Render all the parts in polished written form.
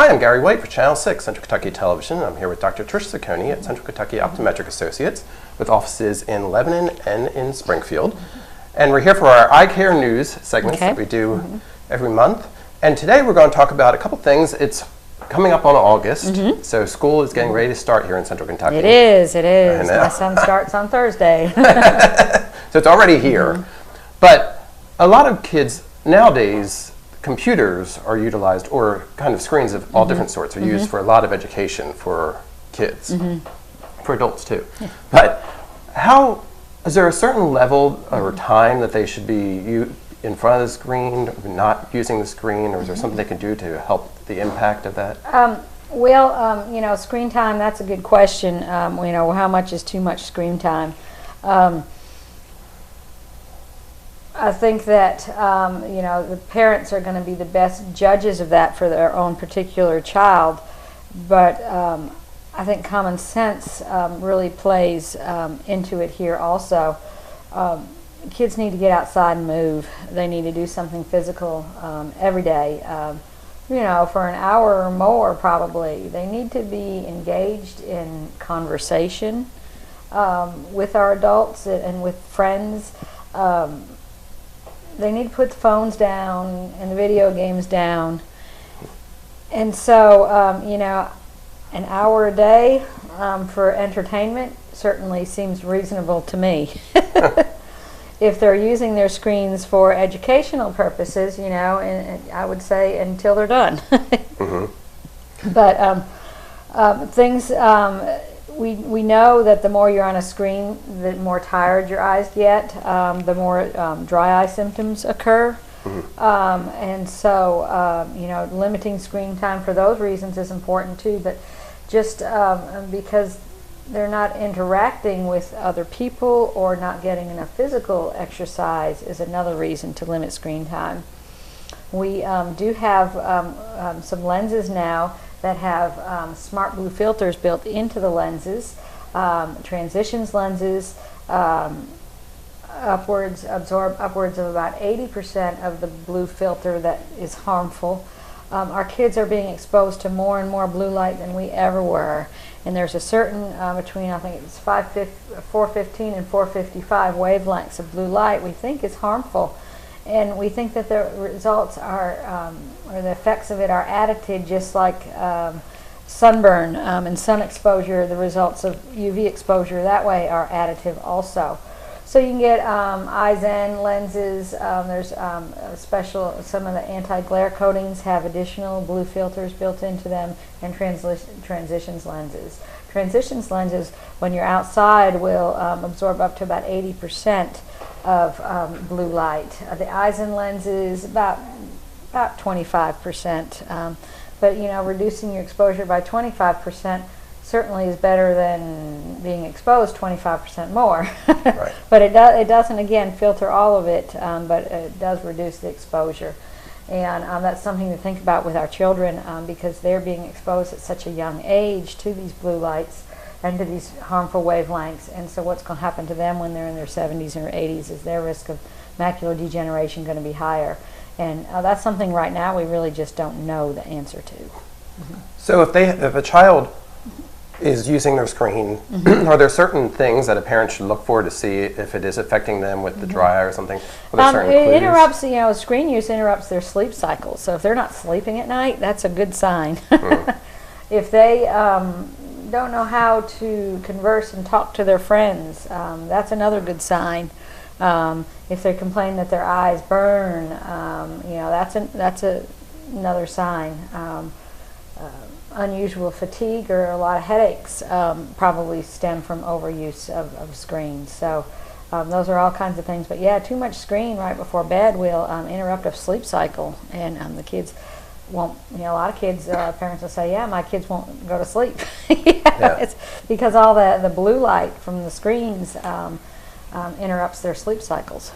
Hi, I'm Gary White for Channel 6, Central Kentucky Television. I'm here with Dr. Trish Ciccone at Central Kentucky Optometric Associates with offices in Lebanon and in Springfield. And we're here for our eye care news segments that we do every month. And today we're going to talk about a couple things. It's coming up on August, so school is getting ready to start here in Central Kentucky. It is, it is. My son starts on Thursday. So it's already here. But a lot of kids nowadays, computers are utilized, or kind of screens of all different sorts are used for a lot of education for kids, for adults too. But is there a certain level or time that they should be in front of the screen, not using the screen, or is there something they can do to help the impact of that? You know, screen time, that's a good question. You know, how much is too much screen time? I think that, you know, the parents are going to be the best judges of that for their own particular child, but I think common sense really plays into it here also. Kids need to get outside and move. They need to do something physical every day, you know, for an hour or more probably. They need to be engaged in conversation with our adults and with friends. They need to put the phones down and the video games down. And so, you know, an hour a day for entertainment certainly seems reasonable to me. If they're using their screens for educational purposes, you know, and I would say until they're done. But things, we know that the more you're on a screen, the more tired your eyes get, the more dry eye symptoms occur. And so, you know, limiting screen time for those reasons is important too, but just because they're not interacting with other people or not getting enough physical exercise is another reason to limit screen time. We do have some lenses now that have smart blue filters built into the lenses, transitions lenses, absorb upwards of about 80% of the blue filter that is harmful. Our kids are being exposed to more and more blue light than we ever were, and there's a certain between, I think it's 415 and 455 wavelengths of blue light we think is harmful. And we think that the results are, or the effects of it are additive, just like sunburn and sun exposure. The results of UV exposure that way are additive also. So you can get Eyezen lenses. There's some of the anti-glare coatings have additional blue filters built into them, and transitions lenses. Transitions lenses, when you're outside, will absorb up to about 80% of blue light. The Eyezen lenses about 25%, but you know, reducing your exposure by 25% certainly is better than being exposed 25% more. Right. But it doesn't again filter all of it, but it does reduce the exposure, and that's something to think about with our children because they're being exposed at such a young age to these blue lights and to these harmful wavelengths. And so what's going to happen to them when they're in their 70s or 80s is their risk of macular degeneration going to be higher. And that's something right now we really just don't know the answer to. So if a child is using their screen, are there certain things that a parent should look for to see if it is affecting them with the dry eye or something? It interrupts, you know, screen use interrupts their sleep cycle. So if they're not sleeping at night, that's a good sign. If they don't know how to converse and talk to their friends, that's another good sign. If they complain that their eyes burn, you know, that's another sign. Unusual fatigue or a lot of headaches probably stem from overuse of screens. So those are all kinds of things. But yeah, too much screen right before bed will interrupt a sleep cycle, and the kids won't, you know, a lot of kids, parents will say, yeah, my kids won't go to sleep. It's because all the blue light from the screens interrupts their sleep cycles.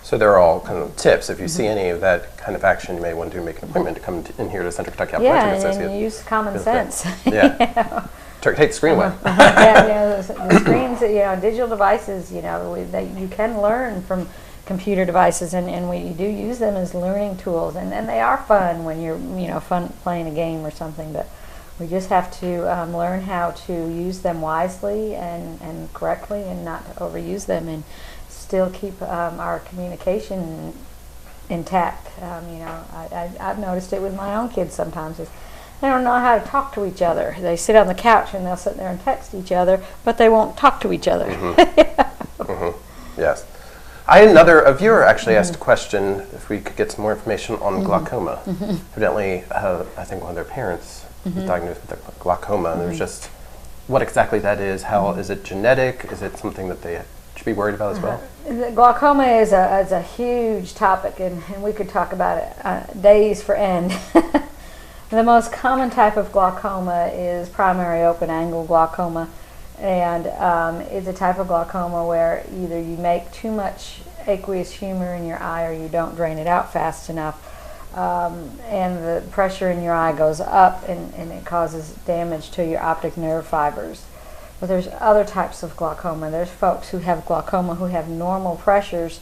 So they're all kind of tips. If you see any of that kind of action, you may want to make an appointment to come in here to Central Kentucky Optometric Associates. And use common sense. Take the screen away. Yeah, you know, the screens, you know, digital devices, you know, you can learn from computer devices, and we do use them as learning tools, and they are fun when you're fun playing a game or something, but we just have to learn how to use them wisely and correctly, and not to overuse them, and still keep our communication intact. I've noticed it with my own kids sometimes. They don't know how to talk to each other. They sit on the couch and they'll sit there and text each other, but they won't talk to each other. Yes. A viewer actually asked a question if we could get some more information on glaucoma. Evidently, I think one of their parents was diagnosed with glaucoma, and there's just what exactly that is. How is it genetic? Is it something that they should be worried about as well? Glaucoma is a huge topic, and we could talk about it days for end. The most common type of glaucoma is primary open-angle glaucoma, and it's a type of glaucoma where either you make too much aqueous humor in your eye or you don't drain it out fast enough, and the pressure in your eye goes up, and it causes damage to your optic nerve fibers. But there's other types of glaucoma. There's folks who have glaucoma who have normal pressures,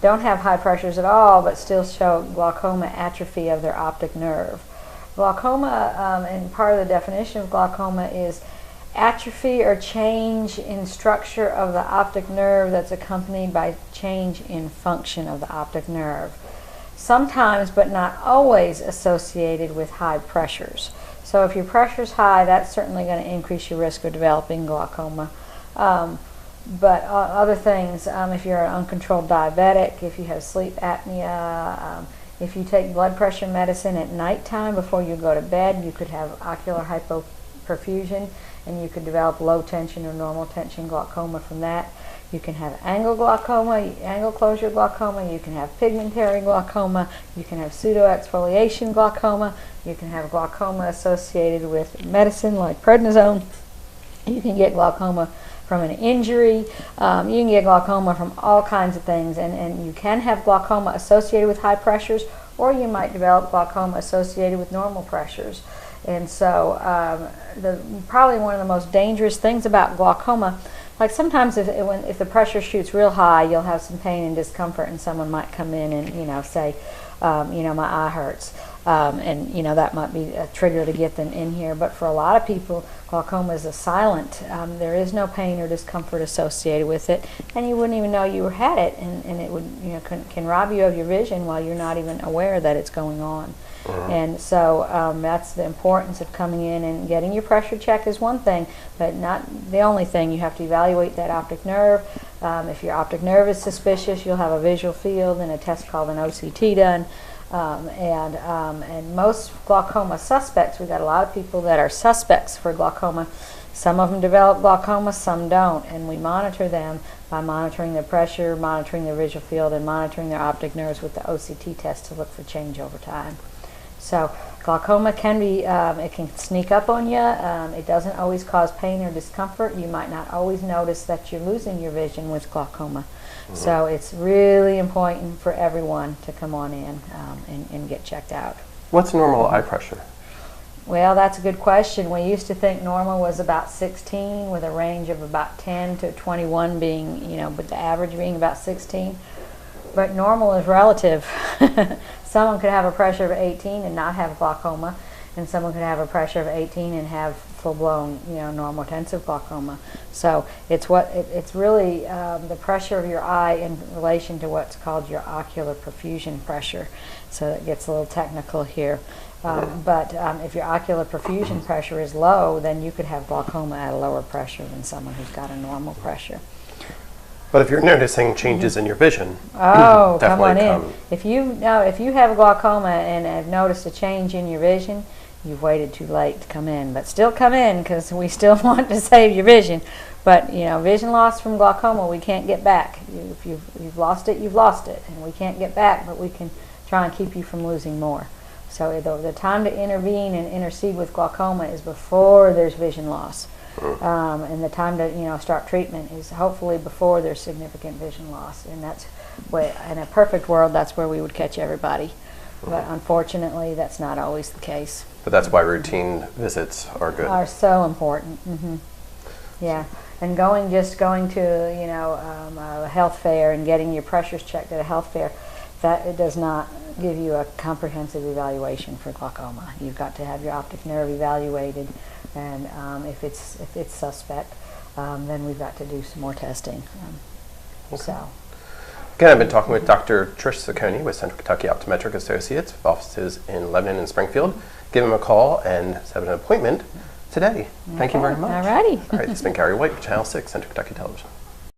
don't have high pressures at all, but still show glaucoma atrophy of their optic nerve. Glaucoma, and part of the definition of glaucoma is atrophy or change in structure of the optic nerve that's accompanied by change in function of the optic nerve. Sometimes, but not always, associated with high pressures. So if your pressure's high, that's certainly going to increase your risk of developing glaucoma. But other things, if you're an uncontrolled diabetic, if you have sleep apnea, if you take blood pressure medicine at nighttime before you go to bed, you could have ocular hypoperfusion, and you could develop low tension or normal tension glaucoma from that. You can have angle glaucoma, angle closure glaucoma, you can have pigmentary glaucoma, you can have pseudoexfoliation glaucoma, you can have glaucoma associated with medicine like prednisone, you can get glaucoma from an injury, you can get glaucoma from all kinds of things, and you can have glaucoma associated with high pressures, or you might develop glaucoma associated with normal pressures. And so probably one of the most dangerous things about glaucoma, like sometimes if the pressure shoots real high, you'll have some pain and discomfort, and someone might come in and say, my eye hurts, and that might be a trigger to get them in here. But for a lot of people, glaucoma is a silent. There is no pain or discomfort associated with it, and you wouldn't even know you had it, and it would can rob you of your vision while you're not even aware that it's going on. And so that's the importance of coming in and getting your pressure checked is one thing, but not the only thing. You have to evaluate that optic nerve. If your optic nerve is suspicious, you'll have a visual field and a test called an OCT done. And most glaucoma suspects, we've got a lot of people that are suspects for glaucoma. Some of them develop glaucoma, some don't, and we monitor them by monitoring their pressure, monitoring their visual field, and monitoring their optic nerves with the OCT test to look for change over time. So glaucoma can be, it can sneak up on you. It doesn't always cause pain or discomfort. You might not always notice that you're losing your vision with glaucoma. So it's really important for everyone to come on in and get checked out. What's normal eye pressure? Well, that's a good question. We used to think normal was about 16, with a range of about 10 to 21 being, but the average being about 16. But normal is relative. Someone could have a pressure of 18 and not have glaucoma, and someone could have a pressure of 18 and have full-blown, normal tensive glaucoma. So it's really the pressure of your eye in relation to what's called your ocular perfusion pressure. So it gets a little technical here. But if your ocular perfusion pressure is low, then you could have glaucoma at a lower pressure than someone who's got a normal pressure. But if you're noticing changes in your vision, come on definitely in. If you have glaucoma and have noticed a change in your vision, you've waited too late to come in. But still come in, because we still want to save your vision. But vision loss from glaucoma we can't get back. If you've lost it, you've lost it, and we can't get back. But we can try and keep you from losing more. So the time to intervene and intercede with glaucoma is before there's vision loss. And the time to start treatment is hopefully before there's significant vision loss, and that's where, in a perfect world, that's where we would catch everybody. But unfortunately, that's not always the case. But that's why routine visits are good. Are so important. Yeah, And just going to, you know, a health fair and getting your pressures checked at a health fair, that it does not give you a comprehensive evaluation for glaucoma. You've got to have your optic nerve evaluated, and if it's suspect, then we've got to do some more testing. So. Again, I've been talking with Dr. Trish Ciccone with Central Kentucky Optometric Associates, with offices in Lebanon and Springfield. Give them a call and set an appointment today. Thank you very much. All righty. All right, this has been Gary White with Channel 6, Central Kentucky Television.